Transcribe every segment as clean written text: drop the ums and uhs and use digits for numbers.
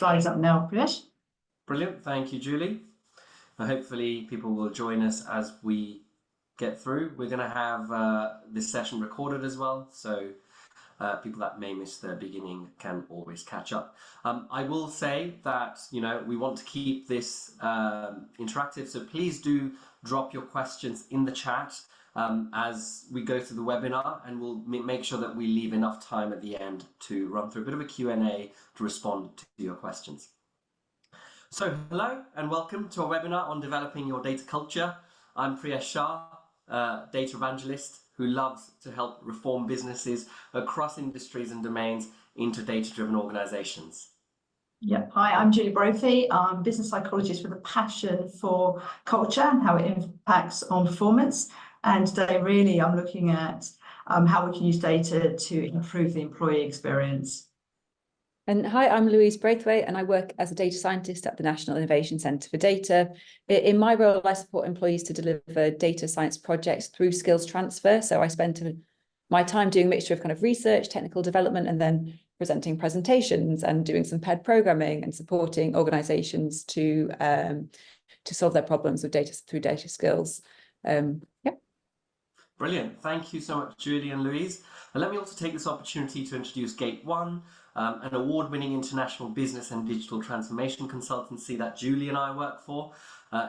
slides up now, Priyesh. Brilliant, thank you, Julie. Hopefully people will join us as we get through. We're going to have this session recorded as well, so people that may miss the beginning can always catch up. I will say that, we want to keep this interactive, so please do drop your questions in the chat as we go through the webinar, and we'll make sure that we leave enough time at the end to run through a bit of a Q&A to respond to your questions. So hello and welcome to our webinar on developing your data culture. I'm Priyesh Shah, data evangelist who loves to help reform businesses across industries and domains into data-driven organizations. Yeah, hi, I'm Julie Brophy. I'm a business psychologist with a passion for culture and how it impacts on performance. And today, really, I'm looking at how we can use data to improve the employee experience. And hi, I'm Louise Braithwaite, and I work as a data scientist at the National Innovation Centre for Data. In my role, I support employees to deliver data science projects through skills transfer. So I spend my time doing a mixture of kind of research, technical development, and then presenting presentations and doing some paired programming and supporting organisations to solve their problems with data through data skills. Yeah. Brilliant. Thank you so much, Julie and Louise. And let me also take this opportunity to introduce Gate One, an award-winning international business and digital transformation consultancy that Julie and I work for.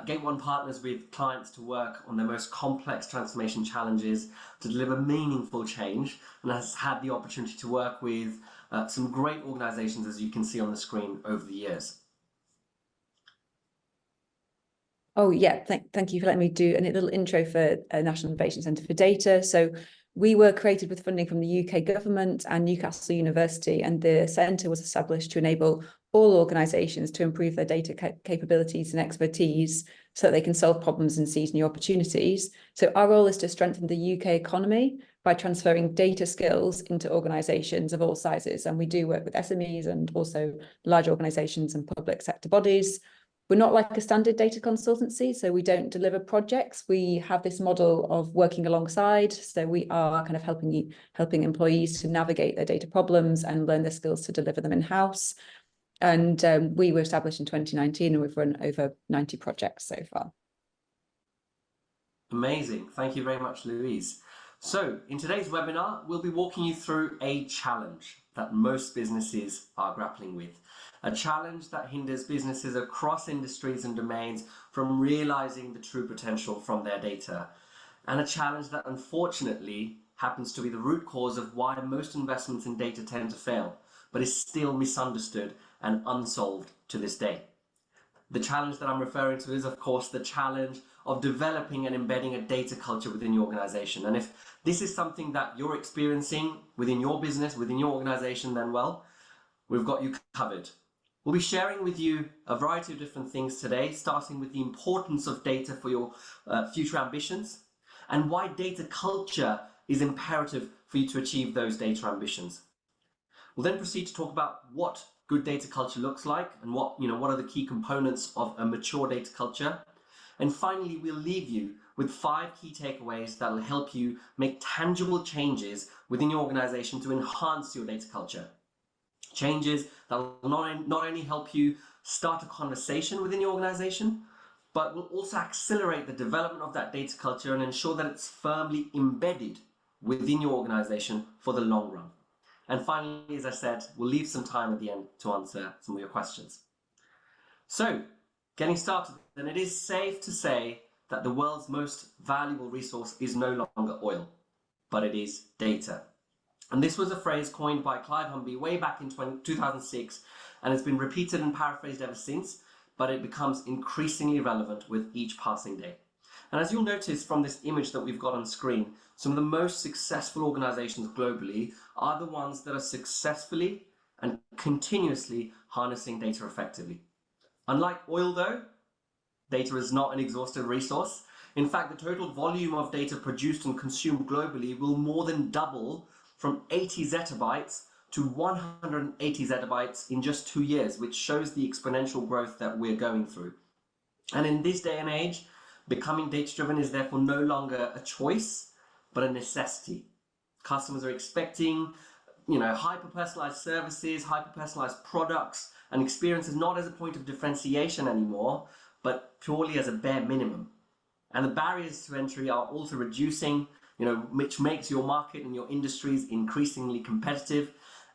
Gate One partners with clients to work on their most complex transformation challenges to deliver meaningful change, and has had the opportunity to work with some great organisations, as you can see on the screen, over the years. Oh, yeah, thank you for letting me do a little intro for National Innovation Centre for Data. So we were created with funding from the UK government and Newcastle University, and the centre was established to enable all organisations to improve their data capabilities and expertise so that they can solve problems and seize new opportunities. So our role is to strengthen the UK economy by transferring data skills into organisations of all sizes. And we do work with SMEs and also large organisations and public sector bodies. We're not like a standard data consultancy, so we don't deliver projects. We have this model of working alongside. So we are kind of helping employees to navigate their data problems and learn their skills to deliver them in-house. And we were established in 2019, and we've run over 90 projects so far. Amazing. Thank you very much, Louise. So in today's webinar, we'll be walking you through a challenge that most businesses are grappling with. A challenge that hinders businesses across industries and domains from realizing the true potential from their data. And a challenge that unfortunately happens to be the root cause of why most investments in data tend to fail, but is still misunderstood and unsolved to this day. The challenge that I'm referring to is, of course, the challenge of developing and embedding a data culture within your organization. And if this is something that you're experiencing within your business, within your organization, then well, we've got you covered. We'll be sharing with you a variety of different things today, starting with the importance of data for your future ambitions and why data culture is imperative for you to achieve those data ambitions. We'll then proceed to talk about what good data culture looks like and what are the key components of a mature data culture. And finally, we'll leave you with 5 key takeaways that will help you make tangible changes within your organization to enhance your data culture. Changes that will not only help you start a conversation within your organization, but will also accelerate the development of that data culture and ensure that it's firmly embedded within your organization for the long run. And finally, as I said, we'll leave some time at the end to answer some of your questions. So, getting started, then, it is safe to say that the world's most valuable resource is no longer oil, but it is data. And this was a phrase coined by Clive Humby way back in 2006, and it's been repeated and paraphrased ever since, but it becomes increasingly relevant with each passing day. And as you'll notice from this image that we've got on screen, some of the most successful organizations globally are the ones that are successfully and continuously harnessing data effectively. Unlike oil though, data is not an exhaustive resource. In fact, the total volume of data produced and consumed globally will more than double from 80 zettabytes to 180 zettabytes in just 2 years, which shows the exponential growth that we're going through. And in this day and age, becoming data-driven is therefore no longer a choice, but a necessity. Customers are expecting, hyper-personalized services, hyper-personalized products, and experiences not as a point of differentiation anymore, but purely as a bare minimum. And the barriers to entry are also reducing, which makes your market and your industries increasingly competitive.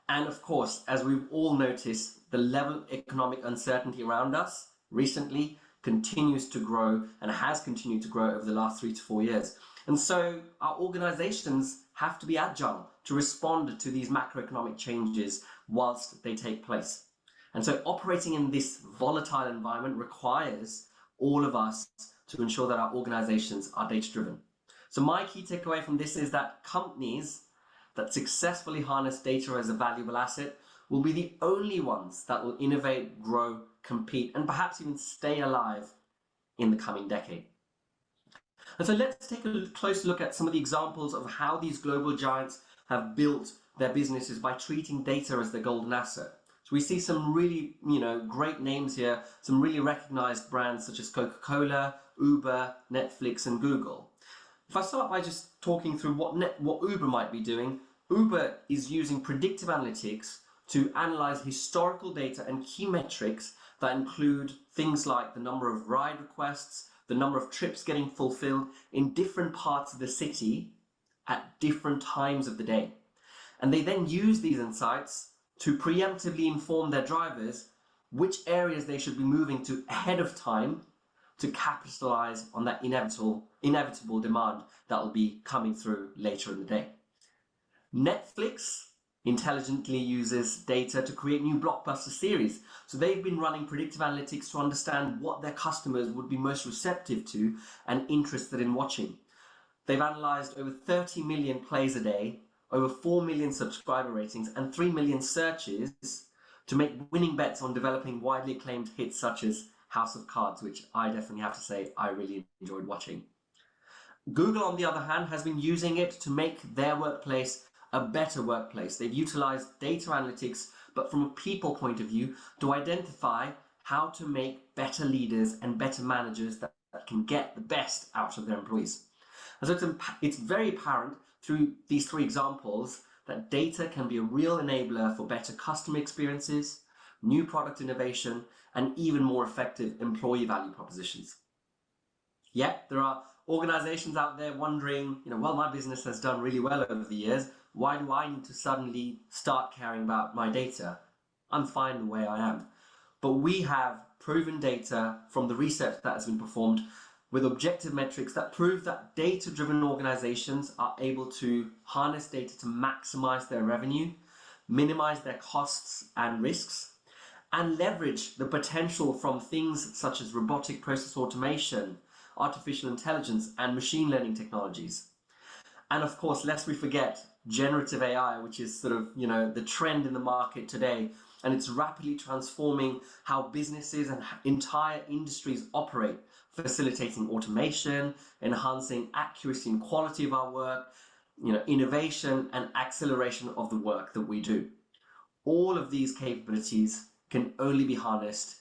And of course, as we've all noticed, the level of economic uncertainty around us recently continues to grow and has continued to grow over the last 3 to 4 years. And so our organizations have to be agile to respond to these macroeconomic changes whilst they take place. And so operating in this volatile environment requires all of us to ensure that our organizations are data-driven. So my key takeaway from this is that companies that successfully harness data as a valuable asset will be the only ones that will innovate, grow, compete, and perhaps even stay alive in the coming decade. And so let's take a close look at some of the examples of how these global giants have built their businesses by treating data as their golden asset. So we see some really, great names here, some really recognized brands such as Coca-Cola, Uber, Netflix, and Google. If I start by just talking through what Uber might be doing, Uber is using predictive analytics to analyze historical data and key metrics that include things like the number of ride requests, the number of trips getting fulfilled in different parts of the city at different times of the day. And they then use these insights to preemptively inform their drivers which areas they should be moving to ahead of time to capitalize on that inevitable demand that will be coming through later in the day. Netflix intelligently uses data to create new blockbuster series. So they've been running predictive analytics to understand what their customers would be most receptive to and interested in watching. They've analyzed over 30 million plays a day, over 4 million subscriber ratings, and 3 million searches to make winning bets on developing widely acclaimed hits such as House of Cards, which I definitely have to say I really enjoyed watching. Google, on the other hand, has been using it to make their workplace a better workplace. They've utilized data analytics, but from a people point of view, to identify how to make better leaders and better managers that can get the best out of their employees. And so it's very apparent through these 3 examples that data can be a real enabler for better customer experiences, new product innovation, and even more effective employee value propositions. Yet there are organizations out there wondering, well, my business has done really well over the years. Why do I need to suddenly start caring about my data? I'm fine the way I am. But we have proven data from the research that has been performed with objective metrics that prove that data-driven organizations are able to harness data to maximize their revenue, minimize their costs and risks, and leverage the potential from things such as robotic process automation, artificial intelligence, and machine learning technologies. And of course, lest we forget generative AI, which is sort of, the trend in the market today, and it's rapidly transforming how businesses and entire industries operate, facilitating automation, enhancing accuracy and quality of our work, innovation and acceleration of the work that we do. All of these capabilities can only be harnessed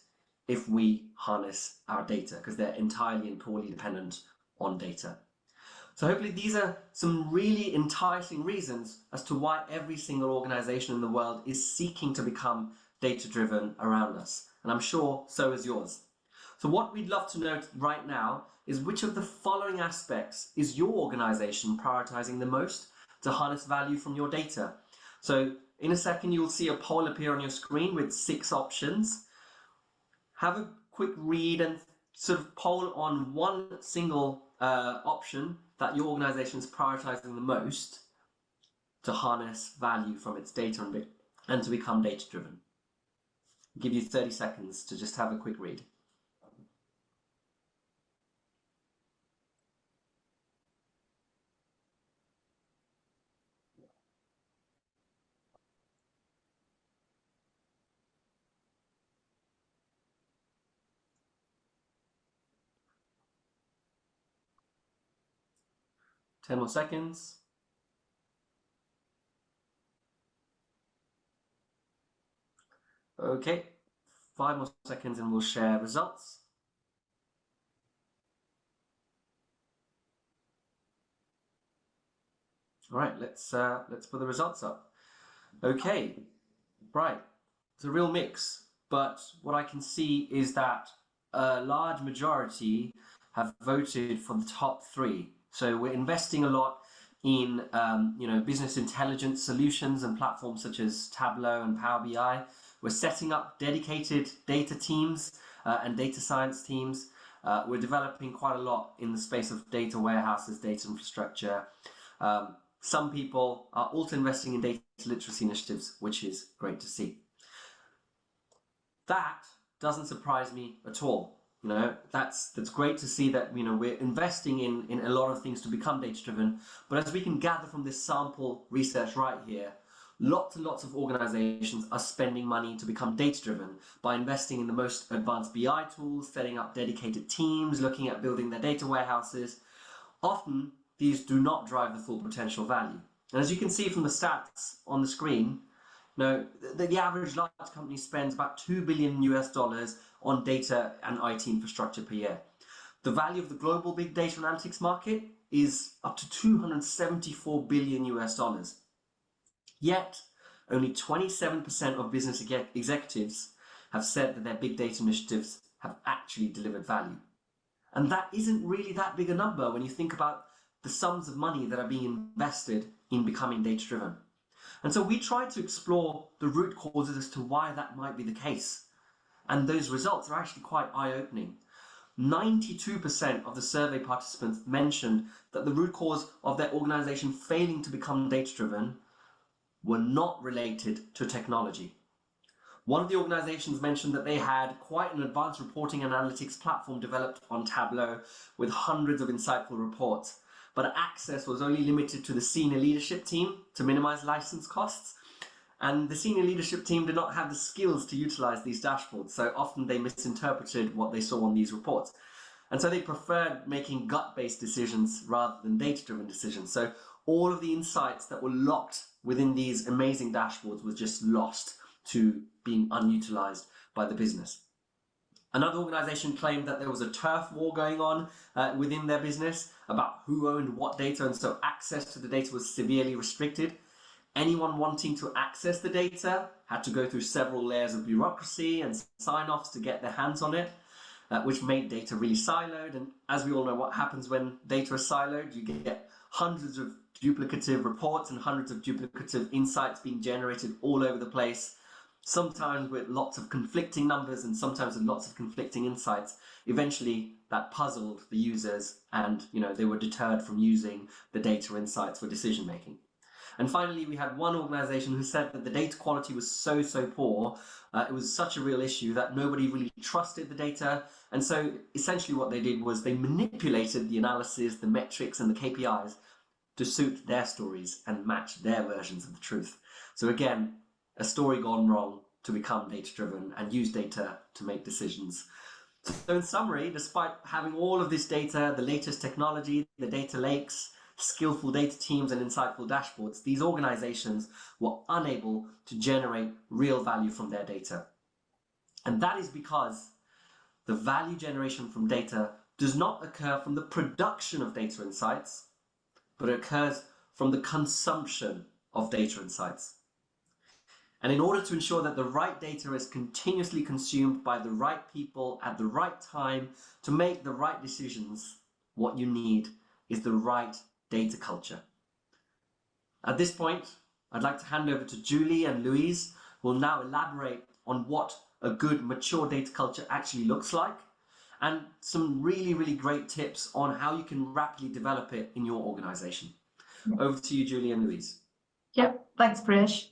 if we harness our data, because they're entirely and purely dependent on data. So hopefully these are some really enticing reasons as to why every single organization in the world is seeking to become data-driven around us. And I'm sure so is yours. So what we'd love to know right now is which of the following aspects is your organization prioritizing the most to harness value from your data? So in a second, you'll see a poll appear on your screen with 6 options. Have a quick read and sort of poll on one single option that your organization is prioritizing the most to harness value from its data and to become data-driven. I'll give you 30 seconds to just have a quick read. Ten more seconds. Okay, 5 more seconds and we'll share results. All right, let's put the results up. Okay, right, it's a real mix but what I can see is that a large majority have voted for the top three. So we're investing a lot in business intelligence solutions and platforms such as Tableau and Power BI. We're setting up dedicated data teams and data science teams. We're developing quite a lot in the space of data warehouses, data infrastructure. Some people are also investing in data literacy initiatives, which is great to see. That doesn't surprise me at all. That's great to see that we're investing in a lot of things to become data driven. But as we can gather from this sample research right here, lots and lots of organizations are spending money to become data driven by investing in the most advanced BI tools, setting up dedicated teams, looking at building their data warehouses. Often these do not drive the full potential value. And as you can see from the stats on the screen, the average large company spends about $2 billion on data and IT infrastructure per year. The value of the global big data analytics market is up to $274 billion. Yet, only 27% of business executives have said that their big data initiatives have actually delivered value. And that isn't really that big a number when you think about the sums of money that are being invested in becoming data driven. And so we tried to explore the root causes as to why that might be the case. And those results are actually quite eye-opening. 92% of the survey participants mentioned that the root cause of their organization failing to become data-driven were not related to technology. One of the organizations mentioned that they had quite an advanced reporting and analytics platform developed on Tableau with hundreds of insightful reports, but access was only limited to the senior leadership team to minimize license costs. And the senior leadership team did not have the skills to utilize these dashboards, so often they misinterpreted what they saw on these reports. And so they preferred making gut-based decisions rather than data-driven decisions. So all of the insights that were locked within these amazing dashboards was just lost to being unutilized by the business. Another organization claimed that there was a turf war going on within their business about who owned what data, and so access to the data was severely restricted. Anyone wanting to access the data had to go through several layers of bureaucracy and sign-offs to get their hands on it, which made data really siloed. And as we all know, what happens when data is siloed, you get hundreds of duplicative reports and hundreds of duplicative insights being generated all over the place, sometimes with lots of conflicting numbers and sometimes with lots of conflicting insights. Eventually, that puzzled the users, and they were deterred from using the data insights for decision making. And finally, we had one organization who said that the data quality was so poor, it was such a real issue that nobody really trusted the data. And so essentially what they did was they manipulated the analysis, the metrics and the KPIs to suit their stories and match their versions of the truth. So again, a story gone wrong to become data-driven and use data to make decisions. So in summary, despite having all of this data, the latest technology, the data lakes, skillful data teams and insightful dashboards, these organizations were unable to generate real value from their data. And that is because the value generation from data does not occur from the production of data insights, but it occurs from the consumption of data insights. And in order to ensure that the right data is continuously consumed by the right people at the right time to make the right decisions, what you need is the right data culture. At this point, I'd like to hand over to Julie and Louise, who will now elaborate on what a good mature data culture actually looks like, and some really great tips on how you can rapidly develop it in your organization. Over to you, Julie and Louise. Yep, thanks, Priyesh.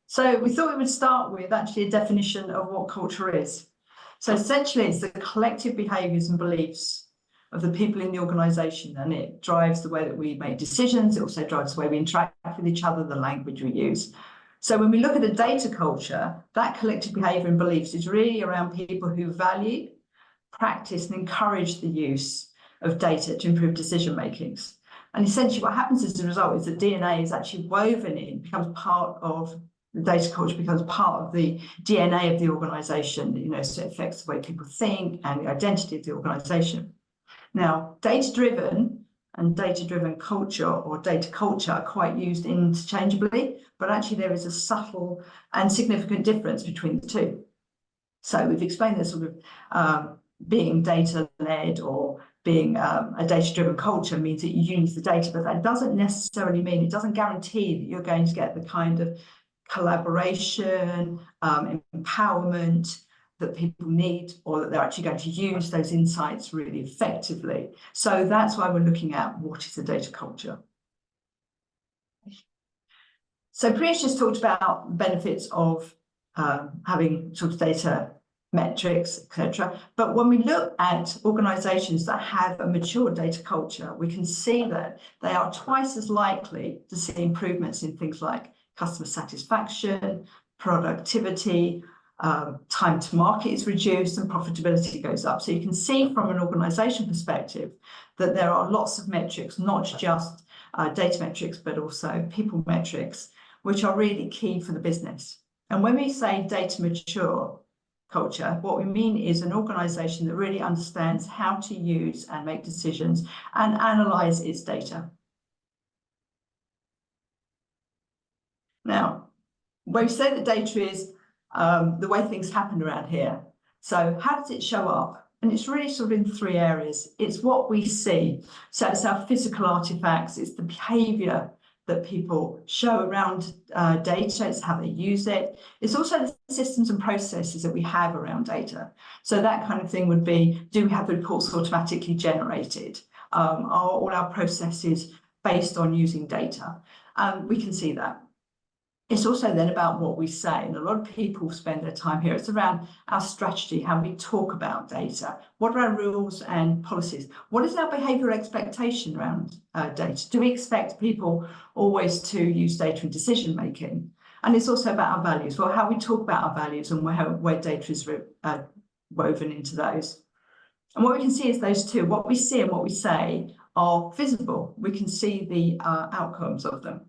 So we thought we would start with actually a definition of what culture is. So essentially, it's the collective behaviours and beliefs of the people in the organisation, and it drives the way that we make decisions. It also drives the way we interact with each other, the language we use. So when we look at a data culture, that collective behaviour and beliefs is really around people who value, practice and encourage the use of data to improve decision makings. And essentially what happens as a result is that DNA is actually woven in, becomes part of the data culture, becomes part of the DNA of the organisation, so it affects the way people think and the identity of the organisation. Now, data-driven and data-driven culture or data culture are quite used interchangeably, but actually there is a subtle and significant difference between the two. So we've explained this sort of being data-led or being a data-driven culture means that you use the data, but that doesn't necessarily mean, it doesn't guarantee that you're going to get the kind of collaboration, empowerment that people need, or that they're actually going to use those insights really effectively. So that's why we're looking at what is a data culture. So Priya's just talked about benefits of having sort of data metrics, etc. But when we look at organizations that have a mature data culture, we can see that they are twice as likely to see improvements in things like customer satisfaction, productivity, time to market is reduced, and profitability goes up. So you can see from an organization perspective that there are lots of metrics, not just data metrics, but also people metrics, which are really key for the business. And when we say data mature culture, what we mean is an organization that really understands how to use and make decisions and analyze its data. Now, when we say that data is the way things happen around here, so how does it show up? And it's really sort of in three areas. It's what we see. So it's our physical artifacts, it's the behavior that people show around data, it's how they use it. It's also the systems and processes that we have around data. So that kind of thing would be, do we have the reports automatically generated? Are all our processes based on using data? We can see that. It's also then about what we say, and a lot of people spend their time here. It's around our strategy, how we talk about data. What are our rules and policies? What is our behavioural expectation around data? Do we expect people always to use data in decision making? And it's also about our values, well, how we talk about our values and where data is woven into those. And what we can see is those two, what we see and what we say are visible. We can see the outcomes of them.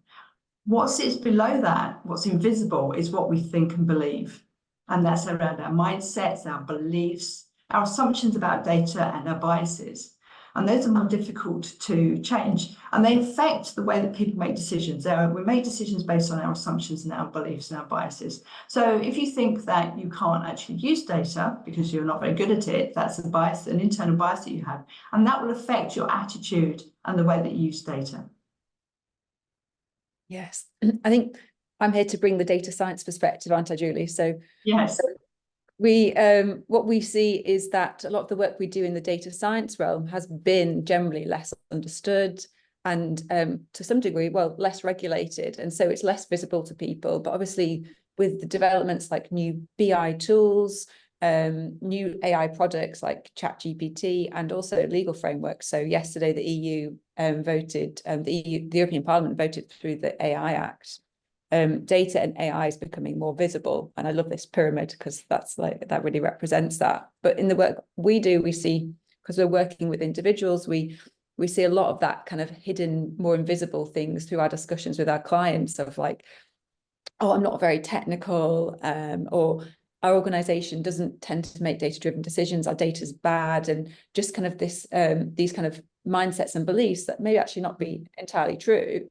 What sits below that, what's invisible, is what we think and believe. And that's around our mindsets, our beliefs, our assumptions about data, and our biases. And those are more difficult to change. And they affect the way that people make decisions. We make decisions based on our assumptions and our beliefs and our biases. So if you think that you can't actually use data because you're not very good at it, that's a bias, an internal bias that you have. And that will affect your attitude and the way that you use data. Yes, I think I'm here to bring the data science perspective, aren't I, Julie? So yes, we what we see is that a lot of the work we do in the data science realm has been generally less understood and to some degree, well, less regulated. And so it's less visible to people. But obviously, with the developments like new BI tools, new AI products like ChatGPT, and also legal frameworks. So yesterday, the EU voted, the European Parliament voted through the AI Act. Data and AI is becoming more visible, and I love this pyramid because that really represents that. But in the work we do, we see, because we're working with individuals, we see a lot of that kind of hidden, more invisible things through our discussions with our clients of like, oh, I'm not very technical, or our organization doesn't tend to make data-driven decisions, our data's bad, and just kind of this these kind of mindsets and beliefs that may actually not be entirely true.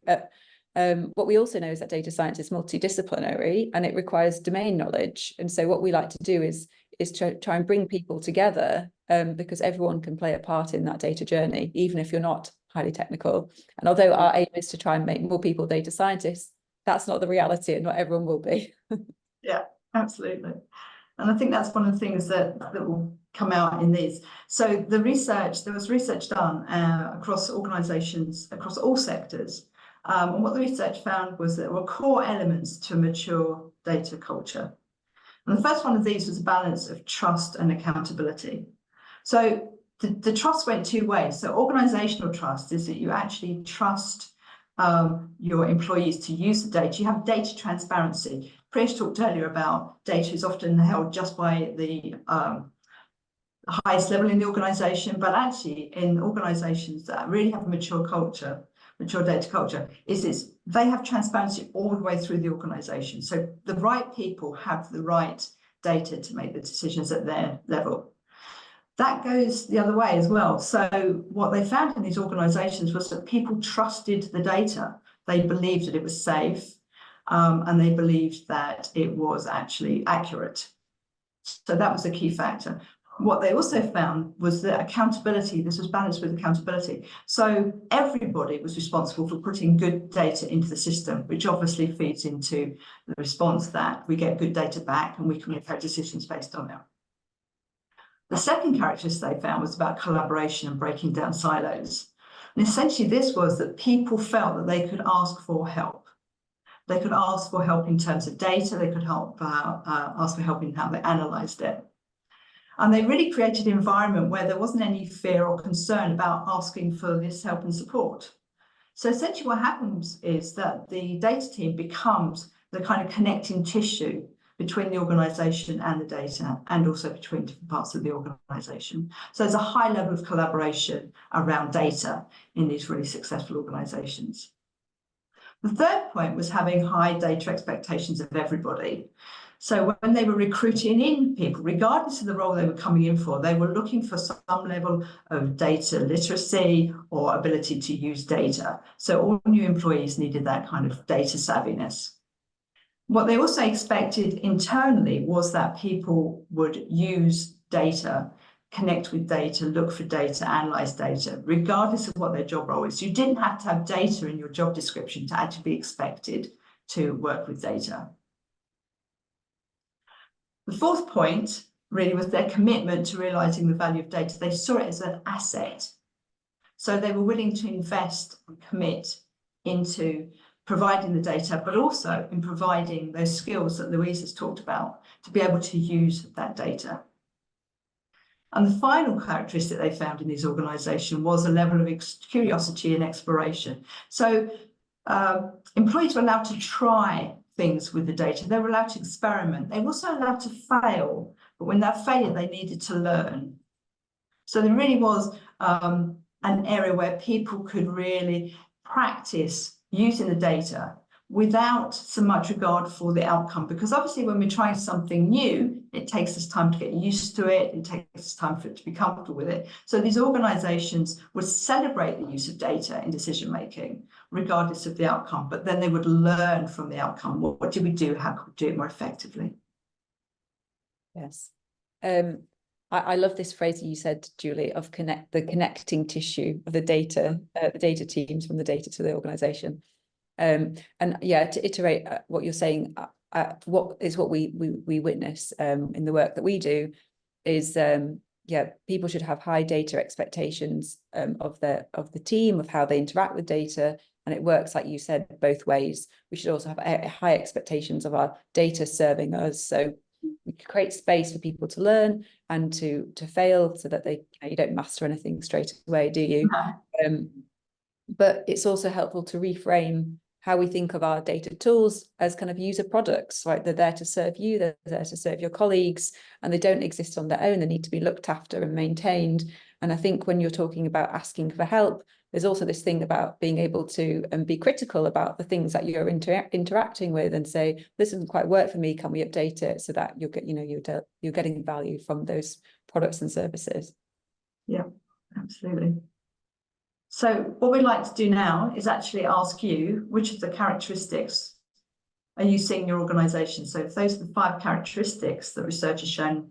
What we also know is that data science is multidisciplinary and it requires domain knowledge. And so what we like to do is try and bring people together, because everyone can play a part in that data journey, even if you're not highly technical. And although our aim is to try and make more people data scientists, that's not the reality, and not everyone will be. Yeah, absolutely. And I think that's one of the things that will come out in these. So there was research done across organisations, across all sectors. And what the research found was that there were core elements to a mature data culture. And the first one of these was a balance of trust and accountability. So the trust went two ways. So organisational trust is that you actually trust your employees to use the data. You have data transparency. Priyesh talked earlier about data is often held just by the highest level in the organisation, but actually in organisations that really have a mature culture, mature data culture, is they have transparency all the way through the organisation. So the right people have the right data to make the decisions at their level. That goes the other way as well. So what they found in these organisations was that people trusted the data. They believed that it was safe, and they believed that it was actually accurate. So that was a key factor. What they also found was that accountability, this was balanced with accountability. So everybody was responsible for putting good data into the system, which obviously feeds into the response that we get good data back and we can make our decisions based on it. The second characteristic they found was about collaboration and breaking down silos. And essentially this was that people felt that they could ask for help. They could ask for help in terms of data, they could ask for help in how they analysed it. And they really created an environment where there wasn't any fear or concern about asking for this help and support. So essentially what happens is that the data team becomes the kind of connecting tissue between the organisation and the data, and also between different parts of the organisation. So there's a high level of collaboration around data in these really successful organisations. The third point was having high data expectations of everybody. So when they were recruiting in people, regardless of the role they were coming in for, they were looking for some level of data literacy or ability to use data. So all new employees needed that kind of data savviness. What they also expected internally was that people would use data, connect with data, look for data, analyze data, regardless of what their job role is. You didn't have to have data in your job description to actually be expected to work with data. The fourth point really was their commitment to realizing the value of data. They saw it as an asset. So they were willing to invest and commit into providing the data, but also in providing those skills that Louise has talked about to be able to use that data. And the final characteristic they found in this organisation was a level of curiosity and exploration. So employees were allowed to try things with the data. They were allowed to experiment. They were also allowed to fail, but when they failed, they needed to learn. So there really was an area where people could really practice using the data without so much regard for the outcome, because obviously when we're trying something new, it takes us time to get used to it, it takes us time for it to be comfortable with it. So these organizations would celebrate the use of data in decision making regardless of the outcome, but then they would learn from the outcome. What do we do? How can we do it more effectively? Yes. I love this phrase you said, Julie, of the connecting tissue of the data teams from the data to the organization. And yeah, to iterate what you're saying, what we witness in the work that we do is yeah, people should have high data expectations of the team, of how they interact with data, and it works, like you said, both ways. We should also have high expectations of our data serving us, so we create space for people to learn and to fail, so that they, you don't master anything straight away, do you? But it's also helpful to reframe how we think of our data tools as kind of user products, right? They're there to serve you, they're there to serve your colleagues, and they don't exist on their own. They need to be looked after and maintained. And I think when you're talking about asking for help, there's also this thing about being able to be critical about the things that you're interacting with, and say, this doesn't quite work for me, can we update it, so that you'll get, you're getting value from those products and services. Yeah, absolutely. So what we'd like to do now is actually ask you, which of the characteristics are you seeing in your organisation? So if those are the 5 characteristics that research has shown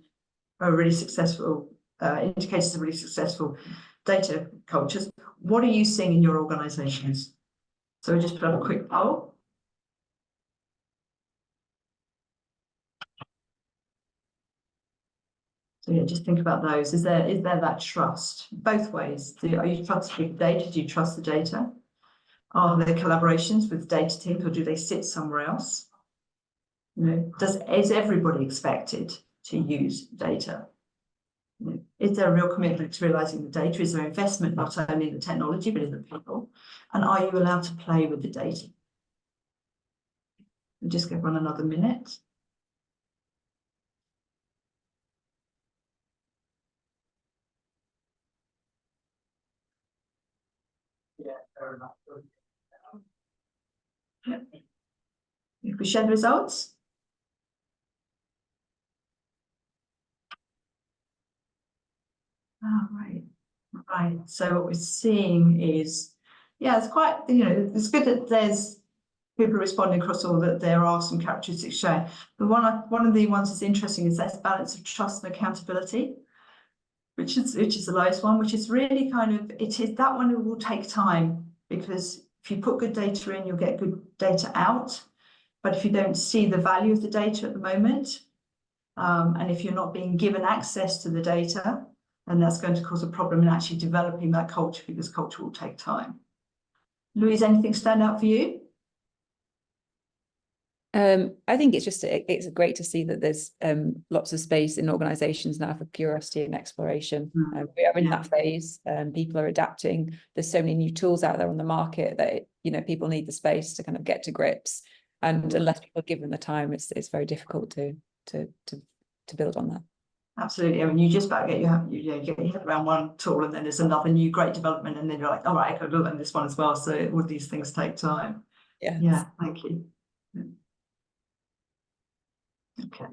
are really successful, indicators of really successful data cultures, what are you seeing in your organisations? So we just put up a quick poll. So yeah, just think about those. Is there that trust both ways? Are you trusting the data? Do you trust the data? Are there collaborations with data teams, or do they sit somewhere else? Is everybody expected to use data? Is there a real commitment to realizing the data? Is there investment not only in the technology but in the people? And are you allowed to play with the data? We'll just give one another minute. Yeah, fair enough. Yeah. If we share the results. Oh, right. So what we're seeing is, yeah, it's quite, it's good that there's people are responding across all that there are some characteristics shown. But one of the ones that's interesting is that balance of trust and accountability, which is the lowest one, which is really that one will take time, because if you put good data in, you'll get good data out. But if you don't see the value of the data at the moment, and if you're not being given access to the data, then that's going to cause a problem in actually developing that culture, because culture will take time. Louise, anything stand out for you? I think it's great to see that there's lots of space in organisations now for curiosity and exploration. We are in that phase. People are adapting. There's so many new tools out there on the market that people need the space to kind of get to grips. And unless people are given the time, it's very difficult to build on that. Absolutely. I mean, you just about get your head around one tool, and then there's another new great development, and then you're like, all right, I could learn this one as well. So all these things take time. Yeah. Thank you. Okay.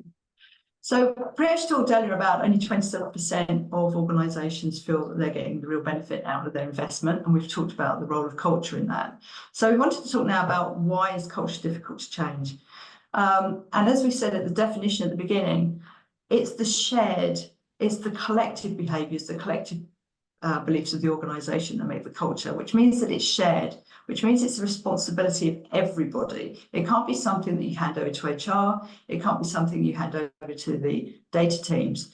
So Priyesh talked earlier about only 27% of organisations feel that they're getting the real benefit out of their investment, and we've talked about the role of culture in that. So we wanted to talk now about why is culture difficult to change. And as we said at the definition at the beginning, it's the collective behaviours, the collective beliefs of the organisation that make the culture, which means that it's shared, which means it's the responsibility of everybody. It can't be something that you hand over to HR. It can't be something you hand over to the data teams.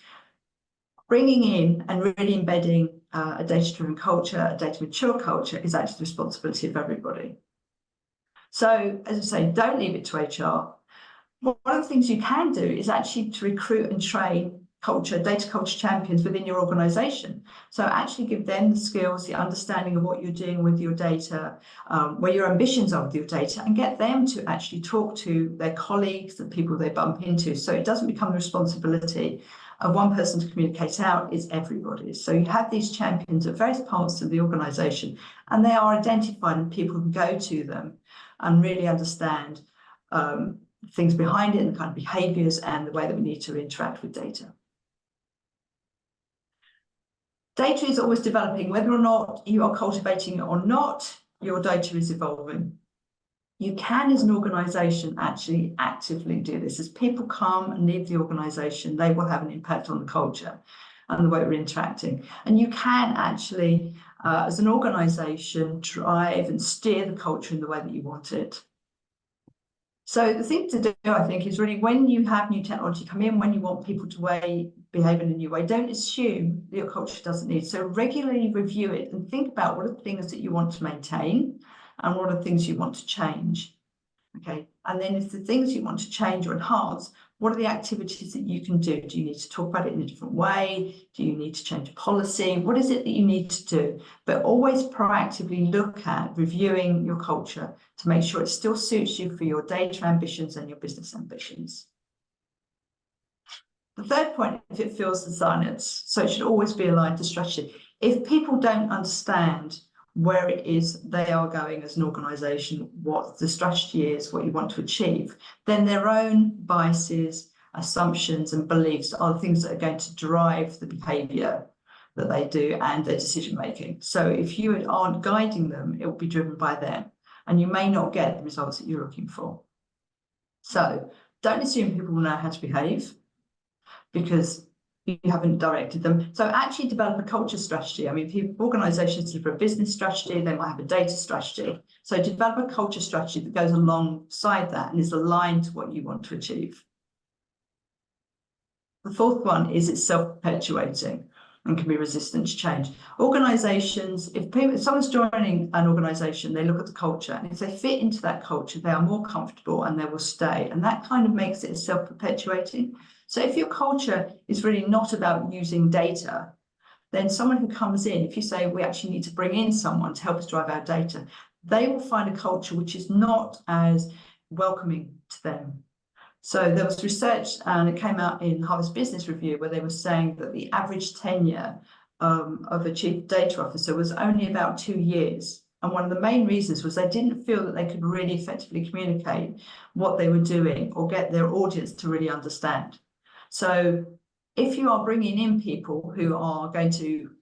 Bringing in and really embedding a data-driven culture, a data-mature culture, is actually the responsibility of everybody. So, as I say, don't leave it to HR. One of the things you can do is actually to recruit and train data culture champions within your organisation. So actually give them the skills, the understanding of what you're doing with your data, where your ambitions are with your data, and get them to actually talk to their colleagues, the people they bump into. So it doesn't become the responsibility of one person to communicate out, it's everybody. So you have these champions at various parts of the organisation, and they are identified, and people can go to them and really understand things behind it, and the kind of behaviours and the way that we need to interact with data. Data is always developing. Whether or not you are cultivating it or not, your data is evolving. You can, as an organisation, actually actively do this. As people come and leave the organisation, they will have an impact on the culture and the way we're interacting. And you can actually, as an organisation, drive and steer the culture in the way that you want it. So the thing to do, I think, is really when you have new technology come in, when you want people to behave in a new way, don't assume that your culture doesn't need. So regularly review it and think about what are the things that you want to maintain and what are the things you want to change. Okay. And then if the things you want to change or enhance, what are the activities that you can do? Do you need to talk about it in a different way? Do you need to change policy? What is it that you need to do? But always proactively look at reviewing your culture to make sure it still suits you for your data ambitions and your business ambitions. The third point, if it feels the silence, so it should always be aligned to strategy. If people don't understand where it is they are going as an organisation, what the strategy is, what you want to achieve, then their own biases, assumptions and beliefs are the things that are going to drive the behaviour that they do and their decision making. So if you aren't guiding them, it will be driven by them, and you may not get the results that you're looking for. So don't assume people will know how to behave because you haven't directed them. So actually develop a culture strategy. I mean, organisations develop a business strategy, they might have a data strategy. So develop a culture strategy that goes alongside that and is aligned to what you want to achieve. The fourth one is it's self-perpetuating and can be resistant to change. Organisations, if someone's joining an organisation, they look at the culture, and if they fit into that culture, they are more comfortable and they will stay. And that kind of makes it self-perpetuating. So if your culture is really not about using data, then someone who comes in, if you say we actually need to bring in someone to help us drive our data, they will find a culture which is not as welcoming to them. So there was research, and it came out in Harvard Business Review, where they were saying that the average tenure of a chief data officer was only about 2 years. And one of the main reasons was they didn't feel that they could really effectively communicate what they were doing or get their audience to really understand. So if you are bringing in people who are going to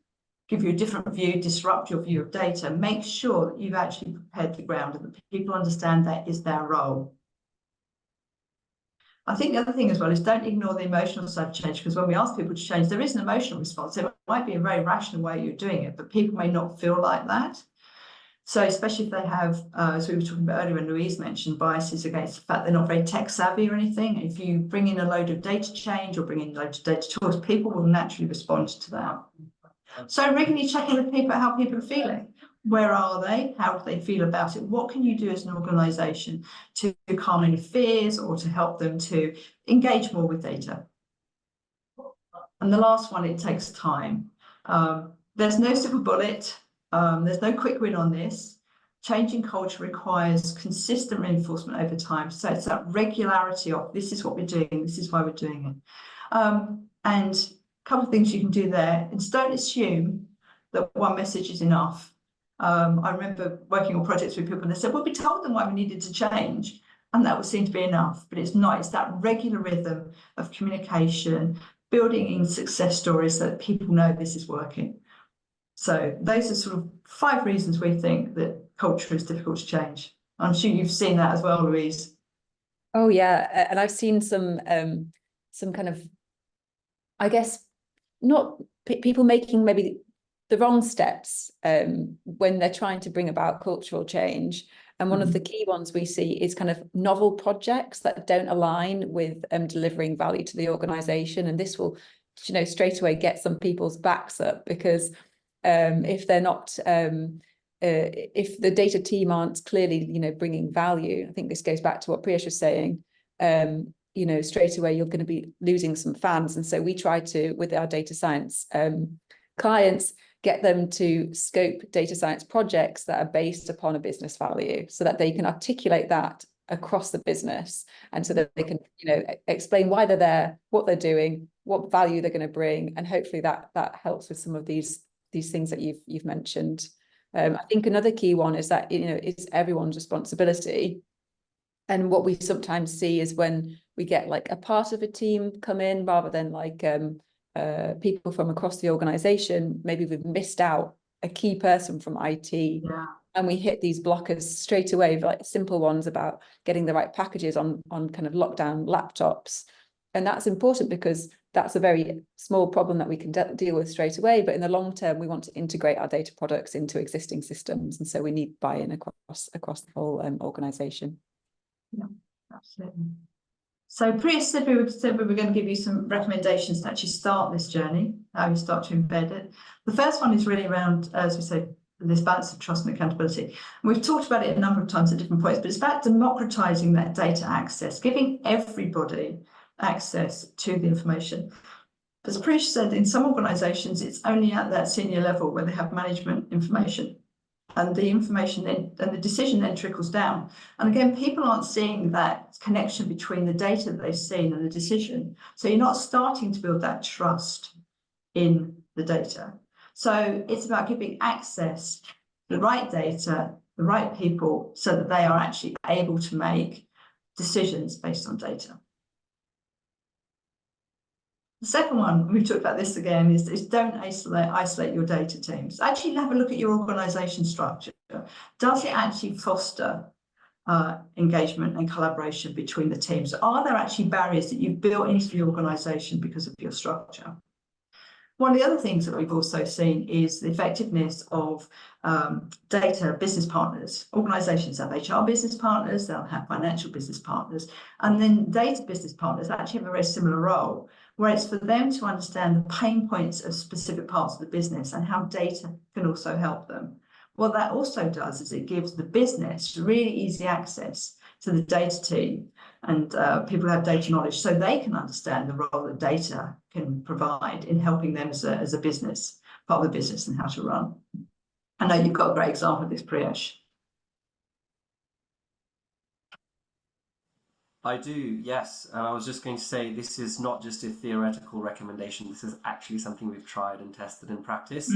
give you a different view, disrupt your view of data. Make sure that you've actually prepared the ground and that people understand that is their role. I think the other thing as well is don't ignore the emotional side of change, because when we ask people to change, there is an emotional response. There might be a very rational way you're doing it, but people may not feel like that. So especially if they have, as we were talking about earlier when Louise mentioned, biases against the fact they're not very tech savvy or anything. If you bring in a load of data change or bring in a load of data tools, people will naturally respond to that. So regularly checking with people how people are feeling. Where are they? How do they feel about it? What can you do as an organisation to calm any fears or to help them to engage more with data? And the last one, it takes time. There's no silver bullet. There's no quick win on this. Changing culture requires consistent reinforcement over time. So it's that regularity of this is what we're doing, this is why we're doing it. And a couple of things you can do there is don't assume that one message is enough. I remember working on projects with people and they said, well, we told them why we needed to change, and that would seem to be enough, but it's not. It's that regular rhythm of communication, building in success stories so that people know this is working. So those are sort of 5 reasons we think that culture is difficult to change. I'm sure you've seen that as well, Louise. Oh yeah, and I've seen some kind of, I guess, not people making maybe the wrong steps when they're trying to bring about cultural change. And one of the key ones we see is kind of novel projects that don't align with delivering value to the organisation. And this will, straight away get some people's backs up, because if they're not, if the data team aren't clearly, bringing value, I think this goes back to what Priyesh was saying, straight away you're going to be losing some fans. And so we try to, with our data science clients, get them to scope data science projects that are based upon a business value so that they can articulate that across the business, and so that they can, explain why they're there, what they're doing, what value they're going to bring, and hopefully that helps with some of these things that you've mentioned. I think another key one is that, it's everyone's responsibility. And what we sometimes see is when we get like a part of a team come in rather than like people from across the organization, maybe we've missed out a key person from IT. Yeah. And we hit these blockers straight away, like simple ones about getting the right packages on kind of lockdown laptops. And that's important because that's a very small problem that we can deal with straight away. But in the long term, we want to integrate our data products into existing systems. And so we need buy-in across the whole organization. Yeah, absolutely. So Priya said we were going to give you some recommendations to actually start this journey, how you start to embed it. The first one is really around, as we say, this balance of trust and accountability. And we've talked about it a number of times at different points, but it's about democratizing that data access, giving everybody access to the information. As Priya said, in some organizations, it's only at that senior level where they have management information. And the information then, and the decision then trickles down. And again, people aren't seeing that connection between the data that they've seen and the decision. So you're not starting to build that trust in the data. So it's about giving access to the right data, the right people, so that they are actually able to make decisions based on data. The second one, we've talked about this again, is don't isolate your data teams. Actually have a look at your organisation structure. Does it actually foster engagement and collaboration between the teams? Are there actually barriers that you've built into the organisation because of your structure? One of the other things that we've also seen is the effectiveness of data business partners. Organisations have HR business partners, they'll have financial business partners, and then data business partners actually have a very similar role, where it's for them to understand the pain points of specific parts of the business and how data can also help them. What that also does is it gives the business really easy access to the data team and people who have data knowledge, so they can understand the role that data can provide in helping them as a business, part of the business, and how to run. I know you've got a great example of this, Priyesh. I do, yes. And I was just going to say, this is not just a theoretical recommendation. This is actually something we've tried and tested in practice.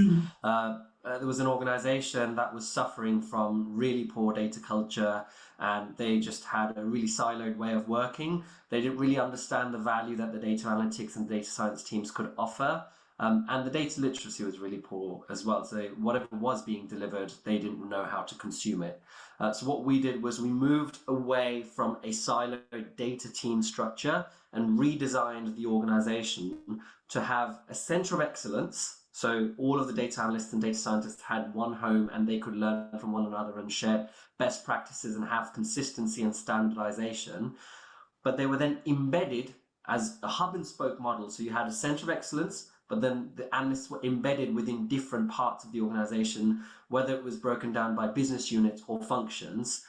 There was an organization that was suffering from really poor data culture, and they just had a really siloed way of working. They didn't really understand the value that the data analytics and data science teams could offer. And the data literacy was really poor as well. So whatever was being delivered, they didn't know how to consume it. So what we did was we moved away from a siloed data team structure and redesigned the organization to have a center of excellence. So all of the data analysts and data scientists had one home, and they could learn from one another and share best practices and have consistency and standardization. But they were then embedded as a hub and spoke model. So you had a center of excellence, but then the analysts were embedded within different parts of the organization, whether it was broken down by business units or functions.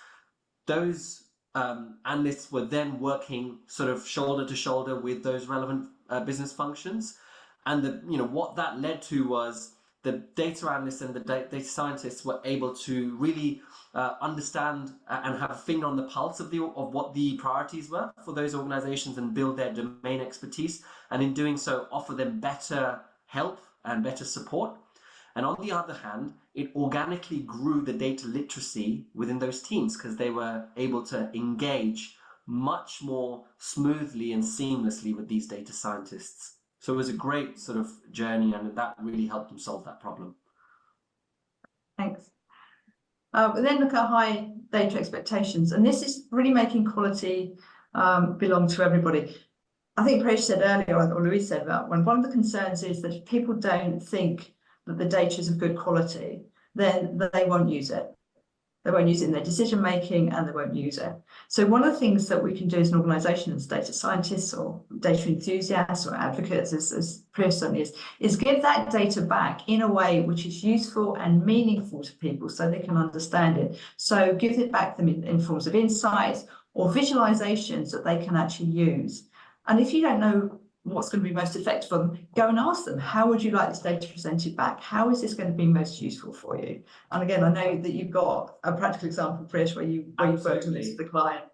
Those analysts were then working sort of shoulder to shoulder with those relevant business functions. And what that led to was the data analysts and the data scientists were able to really understand and have a finger on the pulse of what the priorities were for those organizations and build their domain expertise, and in doing so offer them better help and better support. And on the other hand, it organically grew the data literacy within those teams because they were able to engage much more smoothly and seamlessly with these data scientists. So it was a great sort of journey, and that really helped them solve that problem. Thanks. But then look at high data expectations, and this is really making quality belong to everybody. I think Prash said earlier, or Louise said about one of the concerns is that if people don't think that the data is of good quality, then they won't use it. They won't use it in their decision making, and they won't use it. So one of the things that we can do as an organisation, as data scientists or data enthusiasts or advocates, as Prash certainly is give that data back in a way which is useful and meaningful to people so they can understand it. So give it back to them in forms of insights or visualizations that they can actually use. And if you don't know what's going to be most effective for them, go and ask them, how would you like this data presented back? How is this going to be most useful for you? And again, I know that you've got a practical example, Prash, where you've worked on this with the client.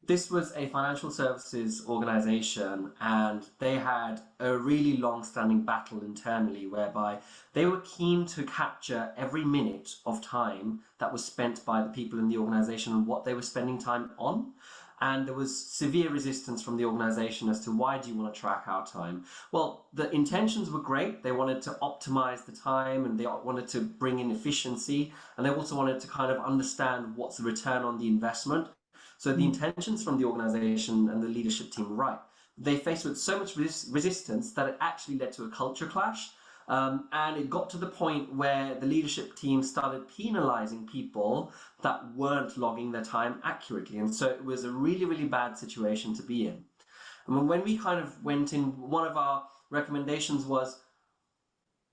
This was a financial services organization, and they had a really long-standing battle internally whereby they were keen to capture every minute of time that was spent by the people in the organization and what they were spending time on. And there was severe resistance from the organization as to why do you want to track our time? Well, the intentions were great. They wanted to optimize the time, and they wanted to bring in efficiency. And they also wanted to kind of understand what's the return on the investment. So the intentions from the organization and the leadership team were right. They faced with so much resistance that it actually led to a culture clash. And it got to the point where the leadership team started penalizing people that weren't logging their time accurately. And so it was a really, really bad situation to be in. And when we kind of went in, one of our recommendations was,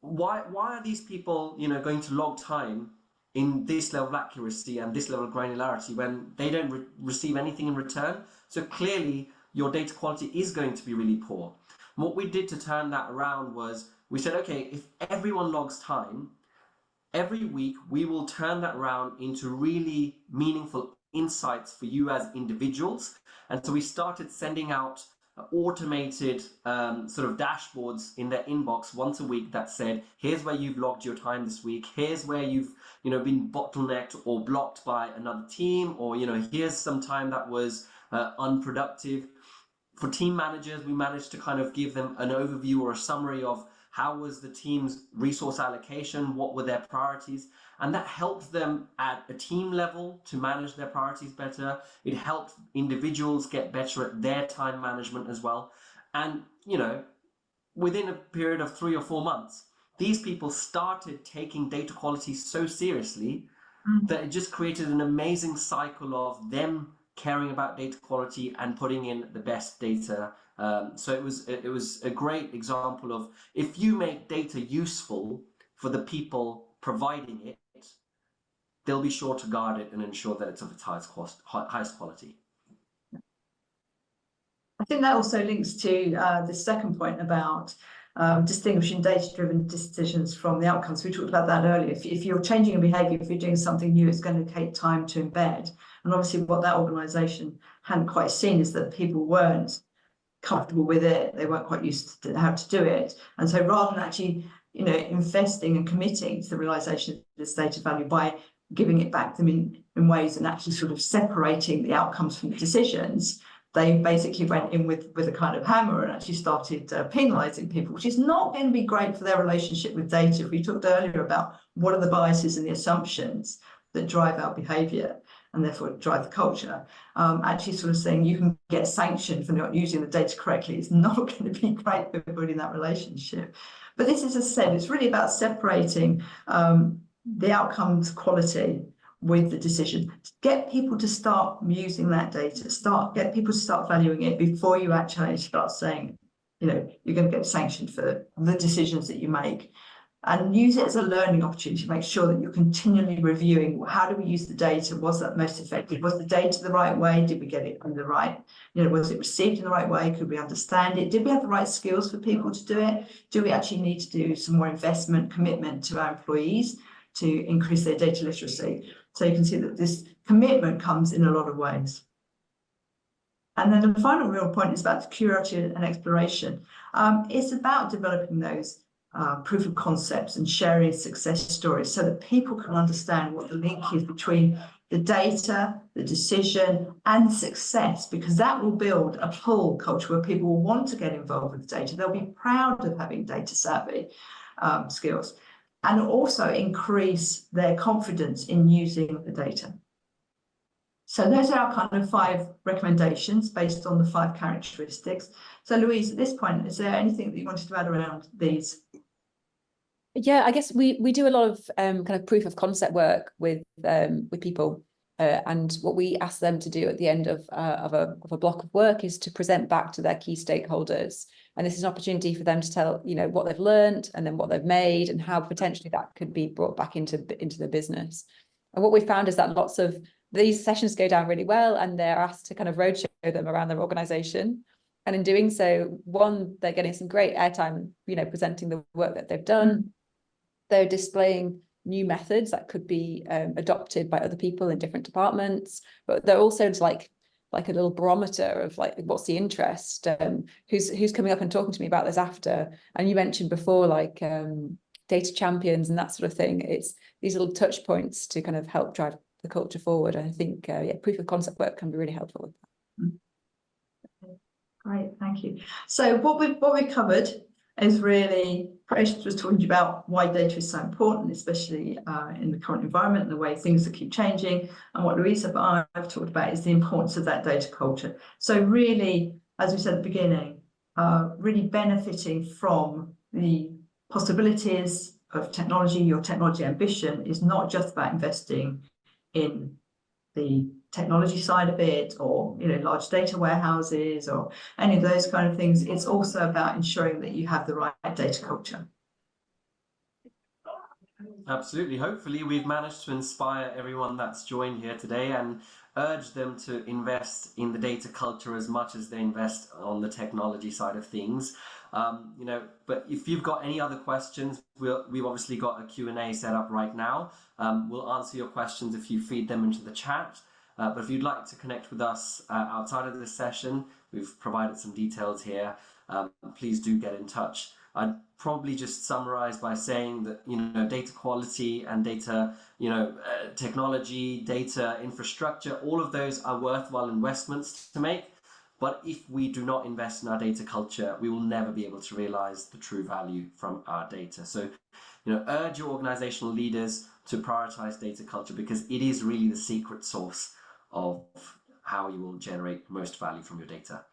why are these people, going to log time in this level of accuracy and this level of granularity when they don't receive anything in return? So clearly your data quality is going to be really poor. And what we did to turn that around was, we said, okay, if everyone logs time, every week we will turn that around into really meaningful insights for you as individuals. And so we started sending out automated sort of dashboards in their inbox once a week that said, here's where you've logged your time this week, here's where you've been bottlenecked or blocked by another team, or here's some time that was unproductive. For team managers, we managed to kind of give them an overview or a summary of how was the team's resource allocation, what were their priorities, and that helped them at a team level to manage their priorities better. It helped individuals get better at their time management as well. And, within a period of 3 or 4 months, these people started taking data quality so seriously that it just created an amazing cycle of them caring about data quality and putting in the best data. So it was a great example of, if you make data useful for the people providing it, they'll be sure to guard it and ensure that it's of its highest quality. I think that also links to the second point about distinguishing data-driven decisions from the outcomes. We talked about that earlier. If you're changing a behaviour, if you're doing something new, it's going to take time to embed. And obviously what that organisation hadn't quite seen is that people weren't comfortable with it. They weren't quite used to how to do it. And so rather than actually, investing and committing to the realisation of this data value by giving it back to them in ways and actually sort of separating the outcomes from the decisions, they basically went in with a kind of hammer and actually started penalizing people, which is not going to be great for their relationship with data. We talked earlier about what are the biases and the assumptions that drive our behavior and therefore drive the culture. Actually sort of saying you can get sanctioned for not using the data correctly is not going to be great for building that relationship. But this is, as I said, it's really about separating the outcomes quality with the decision. Get people to start using that data, get people to start valuing it before you actually start saying, you're going to get sanctioned for the decisions that you make. And use it as a learning opportunity to make sure that you're continually reviewing how do we use the data, was that most effective, was the data the right way, did we get it in the right, was it received in the right way, could we understand it, did we have the right skills for people to do it, do we actually need to do some more investment, commitment to our employees to increase their data literacy. So you can see that this commitment comes in a lot of ways. And then the final real point is about curiosity and exploration. It's about developing those proof of concepts and sharing success stories so that people can understand what the link is between the data, the decision, and success, because that will build a pull culture where people will want to get involved with the data. They'll be proud of having data savvy skills, and also increase their confidence in using the data. So those are our kind of 5 recommendations based on the 5 characteristics. So Louise, at this point, is there anything that you wanted to add around these? Yeah, I guess we do a lot of kind of proof of concept work with people, and what we ask them to do at the end of a block of work is to present back to their key stakeholders. And this is an opportunity for them to tell, what they've learned and then what they've made and how potentially that could be brought back into the business. And what we found is that lots of these sessions go down really well, and they're asked to kind of roadshow them around their organization. And in doing so, one, they're getting some great airtime, presenting the work that they've done. They're displaying new methods that could be adopted by other people in different departments, but they're also like a little barometer of like, what's the interest, who's coming up and talking to me about this after. And you mentioned before, like data champions and that sort of thing. It's these little touch points to kind of help drive the culture forward. And I think proof of concept work can be really helpful with that. Great, thank you. So what we've covered is really, Precious was talking about why data is so important, especially in the current environment and the way things keep changing. And what Louisa and I have talked about is the importance of that data culture. So really, as we said at the beginning, really benefiting from the possibilities of technology. Your technology ambition is not just about investing in the technology side of it, or large data warehouses or any of those kind of things. It's also about ensuring that you have the right data culture. Absolutely. Hopefully we've managed to inspire everyone that's joined here today and urge them to invest in the data culture as much as they invest on the technology side of things. But if you've got any other questions, we've obviously got a Q&A set up right now. We'll answer your questions if you feed them into the chat. But if you'd like to connect with us outside of this session, we've provided some details here. Please do get in touch. I'd probably just summarize by saying that, data quality and data, technology, data infrastructure, all of those are worthwhile investments to make. But if we do not invest in our data culture, we will never be able to realize the true value from our data. So, urge your organizational leaders to prioritize data culture, because it is really the secret sauce of how you will generate most value from your data.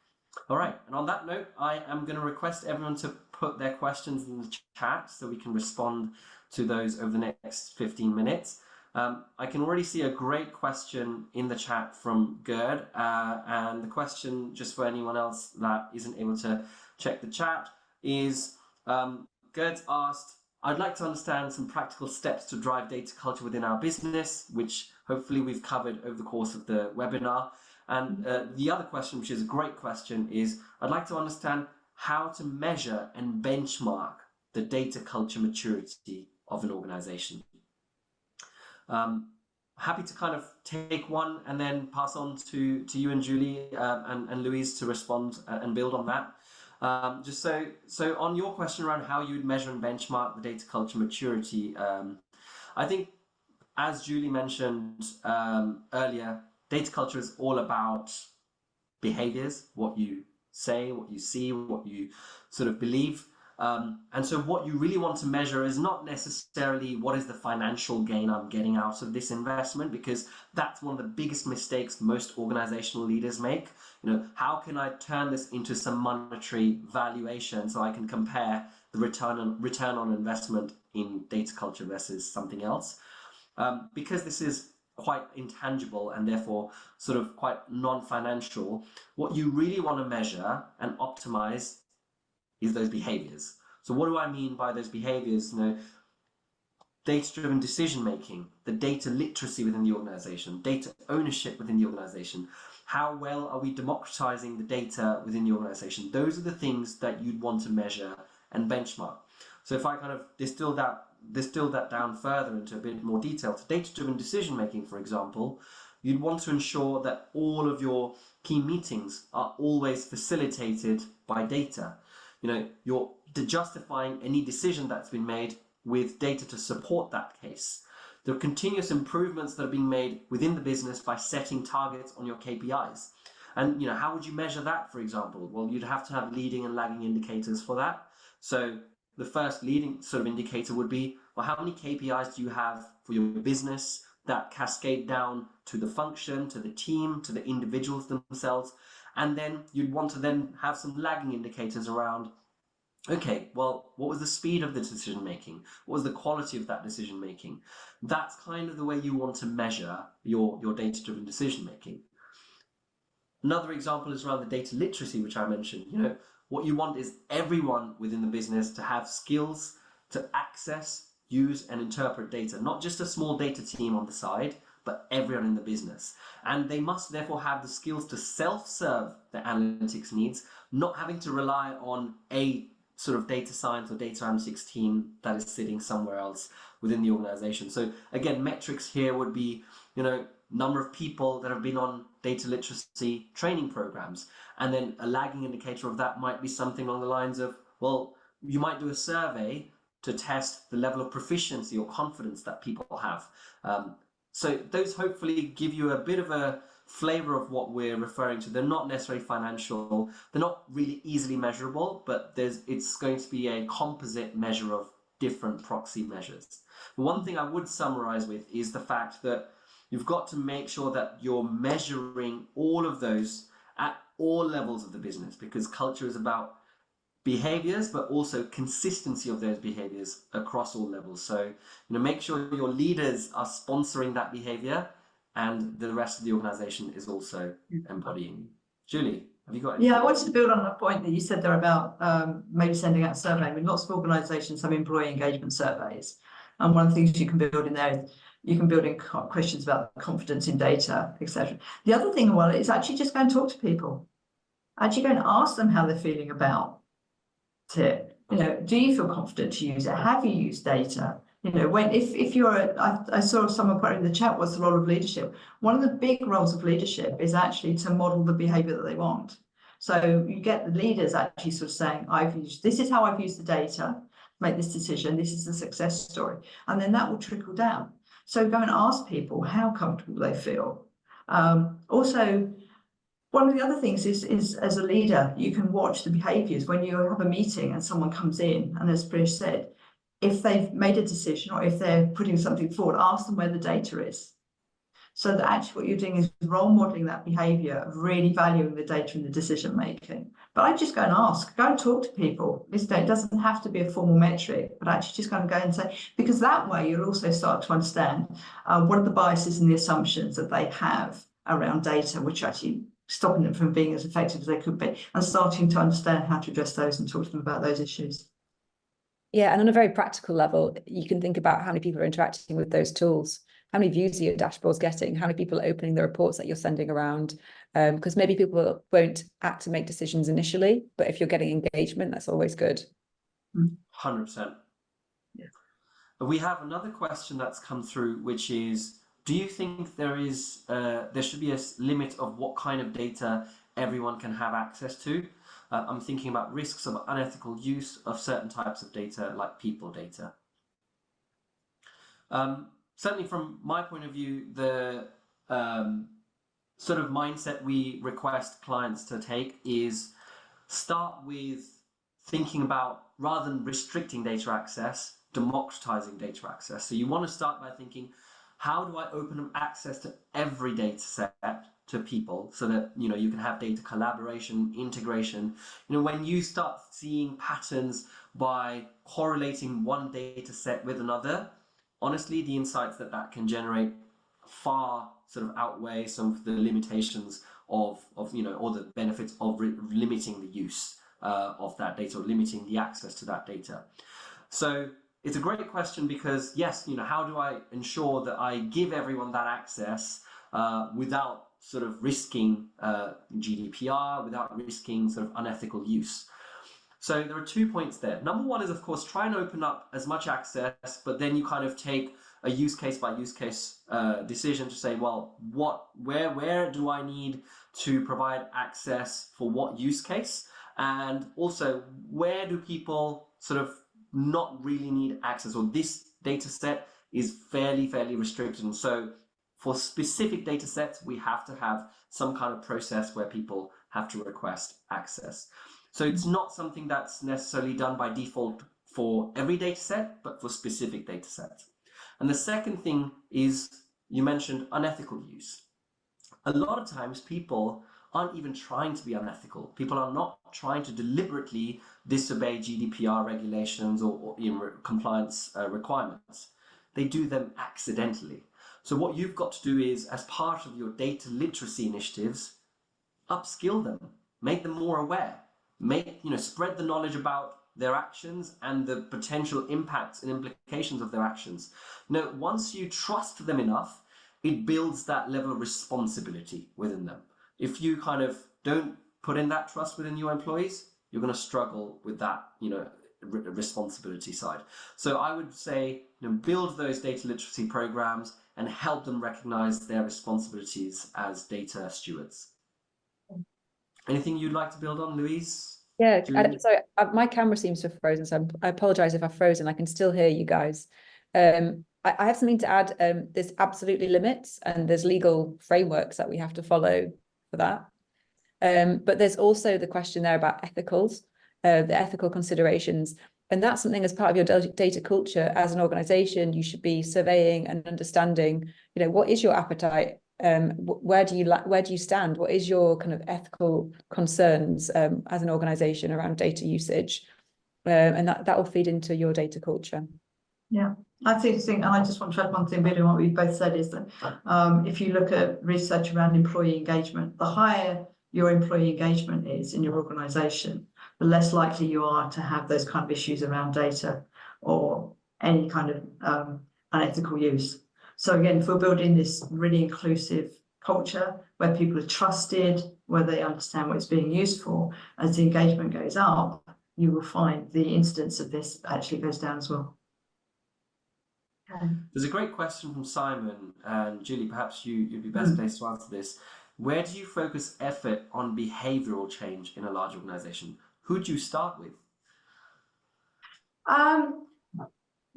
All right, and on that note, I am going to request everyone to put their questions in the chat so we can respond to those over the next 15 minutes. I can already see a great question in the chat from Gerd, and the question, just for anyone else that isn't able to check the chat, is Gerd's asked, I'd like to understand some practical steps to drive data culture within our business, which hopefully we've covered over the course of the webinar. And the other question, which is a great question, is I'd like to understand how to measure and benchmark the data culture maturity of an organization. Happy to kind of take one and then pass on to you and Julie and Louise to respond and build on that. So on your question around how you would measure and benchmark the data culture maturity, I think, as Julie mentioned earlier, data culture is all about behaviors, what you say, what you see, what you sort of believe. And so what you really want to measure is not necessarily what is the financial gain I'm getting out of this investment, because that's one of the biggest mistakes most organizational leaders make. You know, how can I turn this into some monetary valuation so I can compare the return on investment in data culture versus something else? Because this is quite intangible and therefore sort of quite non-financial, what you really want to measure and optimize is those behaviors. So what do I mean by those behaviors? You know, data-driven decision making, the data literacy within the organization, data ownership within the organization. How well are we democratizing the data within the organization? Those are the things that you'd want to measure and benchmark. So if I kind of distill that down further into a bit more detail, to data-driven decision making, for example, you'd want to ensure that all of your key meetings are always facilitated by data. You know, you're justifying any decision that's been made with data to support that case. There are continuous improvements that are being made within the business by setting targets on your KPIs. And, you know, how would you measure that, for example? Well, you'd have to have leading and lagging indicators for that. So the first leading sort of indicator would be, well, how many KPIs do you have for your business that cascade down to the function, to the team, to the individuals themselves? And then you'd want to then have some lagging indicators around, okay, well, what was the speed of the decision making? What was the quality of that decision making? That's kind of the way you want to measure your data-driven decision making. Another example is around the data literacy, which I mentioned. You know, what you want is everyone within the business to have skills to access, use, and interpret data, not just a small data team on the side, but everyone in the business. And they must therefore have the skills to self-serve their analytics needs, not having to rely on a sort of data science or data analytics team that is sitting somewhere else within the organization. So again, metrics here would be, you know, number of people that have been on data literacy training programs. And then a lagging indicator of that might be something along the lines of, well, you might do a survey to test the level of proficiency or confidence that people have. So those hopefully give you a bit of a flavor of what we're referring to. They're not necessarily financial, they're not really easily measurable, but it's going to be a composite measure of different proxy measures. One thing I would summarize with is the fact that you've got to make sure that you're measuring all of those at all levels of the business, because culture is about behaviors, but also consistency of those behaviors across all levels. So, you know, make sure your leaders are sponsoring that behavior and the rest of the organization is also embodying. Julie, have you got anything? Yeah, I wanted to build on a point that you said there about maybe sending out a survey. I mean, lots of organizations have employee engagement surveys. And one of the things you can build in there is you can build in questions about confidence in data, etc. The other thing, well, is actually just go and talk to people. Actually go and ask them how they're feeling about it. You know, do you feel confident to use it? Have you used data? You know, when if you're I saw someone put in the chat, what's the role of leadership? One of the big roles of leadership is actually to model the behavior that they want. So you get the leaders actually sort of saying, this is how I've used the data, make this decision, this is the success story. And then that will trickle down. So go and ask people how comfortable they feel. Also, one of the other things is as a leader, you can watch the behaviors when you have a meeting and someone comes in, and as Prish said, if they've made a decision or if they're putting something forward, ask them where the data is. So that actually what you're doing is role modeling that behavior of really valuing the data in the decision making. But I just go and ask, go and talk to people. It doesn't have to be a formal metric, but actually just go and say, because that way you'll also start to understand what are the biases and the assumptions that they have around data, which actually stopping them from being as effective as they could be, and starting to understand how to address those and talk to them about those issues. Yeah, and on a very practical level, you can think about how many people are interacting with those tools, how many views are your dashboards getting, how many people are opening the reports that you're sending around, because maybe people won't act to make decisions initially, but if you're getting engagement, that's always good. 100%. Yeah. We have another question that's come through, which is, do you think there should be a limit of what kind of data everyone can have access to? I'm thinking about risks of unethical use of certain types of data, like people data. Certainly from my point of view, sort of mindset we request clients to take is start with thinking about, rather than restricting data access, democratizing data access. So you want to start by thinking, how do I open up access to every data set to people so that, you know, you can have data collaboration, integration. You know, when you start seeing patterns by correlating one data set with another, honestly, the insights that can generate far sort of outweigh some of the limitations of you know, or the benefits of limiting the use of that data, or limiting the access to that data. So it's a great question, because yes, you know, how do I ensure that I give everyone that access without sort of risking GDPR, without risking sort of unethical use? So there are 2 points there. Number one is, of course, try and open up as much access, but then you kind of take a use case by use case decision to say, well, where do I need to provide access for what use case? And also, where do people sort of not really need access, or this data set is fairly restricted? And so for specific data sets, we have to have some kind of process where people have to request access. So it's not something that's necessarily done by default for every data set, but for specific data sets. And the second thing is, you mentioned unethical use. A lot of times people aren't even trying to be unethical. People are not trying to deliberately disobey GDPR regulations or compliance requirements. They do them accidentally. So what you've got to do is, as part of your data literacy initiatives, upskill them, make them more aware, spread the knowledge about their actions and the potential impacts and implications of their actions. Now, once you trust them enough, it builds that level of responsibility within them. If you kind of don't put in that trust within your employees, you're going to struggle with that, responsibility side. So I would say, build those data literacy programs and help them recognize their responsibilities as data stewards. Anything you'd like to build on, Louise? Yeah, sorry, my camera seems to have frozen, so I apologize if I've frozen. I can still hear you guys. I have something to add. There's absolutely limits, and there's legal frameworks that we have to follow for that. But there's also the question there about ethicals, the ethical considerations. And that's something, as part of your data culture as an organization, you should be surveying and understanding, what is your appetite? Where do you stand? What is your kind of ethical concerns as an organization around data usage? And that will feed into your data culture. Yeah, I think, and I just want to add one thing, really, what we both said is that if you look at research around employee engagement, the higher your employee engagement is in your organization, the less likely you are to have those kind of issues around data or any kind of unethical use. So again, if we're building this really inclusive culture where people are trusted, where they understand what it's being used for, as the engagement goes up, you will find the incidence of this actually goes down as well. There's a great question from Simon, and Julie, perhaps you'd be best placed to answer this. Where do you focus effort on behavioral change in a large organization? Who do you start with?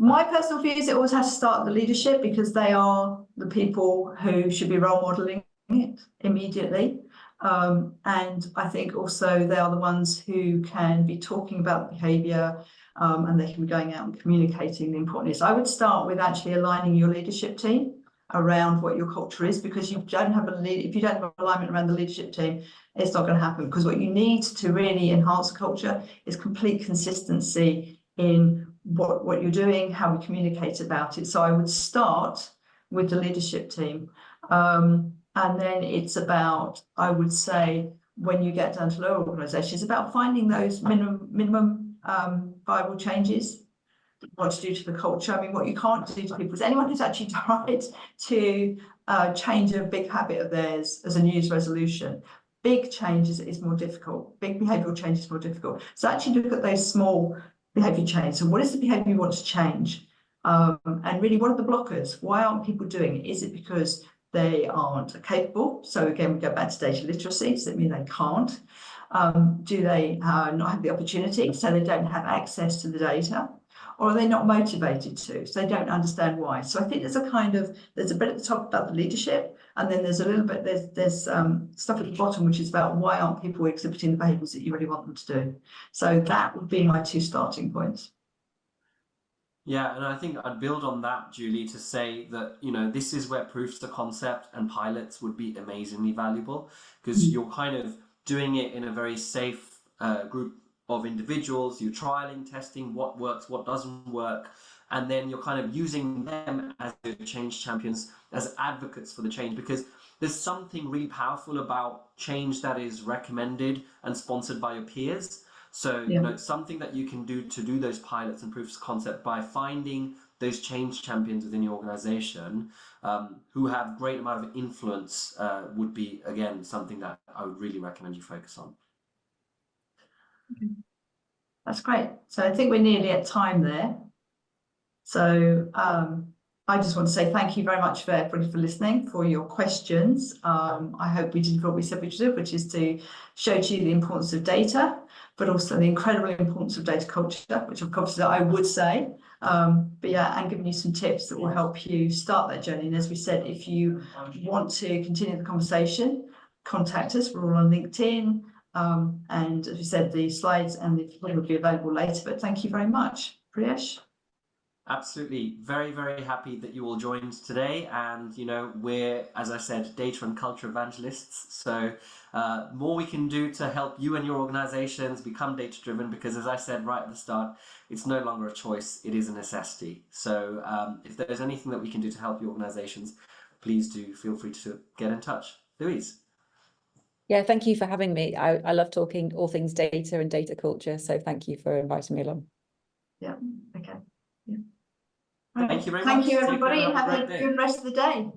My personal view is it always has to start at the leadership, because they are the people who should be role modeling it immediately. And I think also they are the ones who can be talking about behaviour, and they can be going out and communicating the importance. I would start with actually aligning your leadership team around what your culture is, because if you don't have alignment around the leadership team, it's not going to happen. Because what you need to really enhance the culture is complete consistency in what you're doing, how we communicate about it. So I would start with the leadership team. And then it's about, I would say, when you get down to lower organizations, it's about finding those minimum viable changes, what to do to the culture. I mean, what you can't do to people is, anyone who's actually tried to change a big habit of theirs as a New Year's resolution, big changes is more difficult. Big behavioural change is more difficult. So actually look at those small behaviour changes. So what is the behaviour you want to change? And really, what are the blockers? Why aren't people doing it? Is it because they aren't capable? So again, we go back to data literacy. Does it mean they can't? Do they not have the opportunity, so they don't have access to the data? or are they not motivated to? So they don't understand why. So I think there's a bit at the top about the leadership, and then there's a little bit, there's stuff at the bottom, which is about why aren't people exhibiting the behaviours that you really want them to do? So that would be my 2 starting points. Yeah, and I think I'd build on that, Julie, to say that, you know, this is where proofs of concept and pilots would be amazingly valuable, because you're kind of doing it in a very safe group of individuals. You're trialing, testing what works, what doesn't work, and then you're kind of using them as the change champions, as advocates for the change, because there's something really powerful about change that is recommended and sponsored by your peers. So, you know, something that you can do to do those pilots and proofs of concept by finding those change champions within your organization who have great amount of influence would be, again, something that I would really recommend you focus on. That's great. So I think we're nearly at time there. So I just want to say thank you very much for everybody for listening, for your questions. I hope we did what we said we should do, which is to show to you the importance of data, but also the incredible importance of data culture, which of course I would say. But yeah, and giving you some tips that will help you start that journey. And as we said, if you want to continue the conversation, contact us. We're all on LinkedIn. And as we said, the slides and the file will be available later. But thank you very much, Priyesh. Absolutely. Very, very happy that you all joined today. And, you know, we're, as I said, data and culture evangelists. So more we can do to help you and your organizations become data driven, because as I said right at the start, it's no longer a choice, it is a necessity. So if there's anything that we can do to help your organizations, please do feel free to get in touch. Louise. Yeah, thank you for having me. I love talking all things data and data culture. So thank you for inviting me along. Yeah, okay. Yeah. Thank you very much. Thank you, Take care, everybody. have a Have great a day. good rest of the day.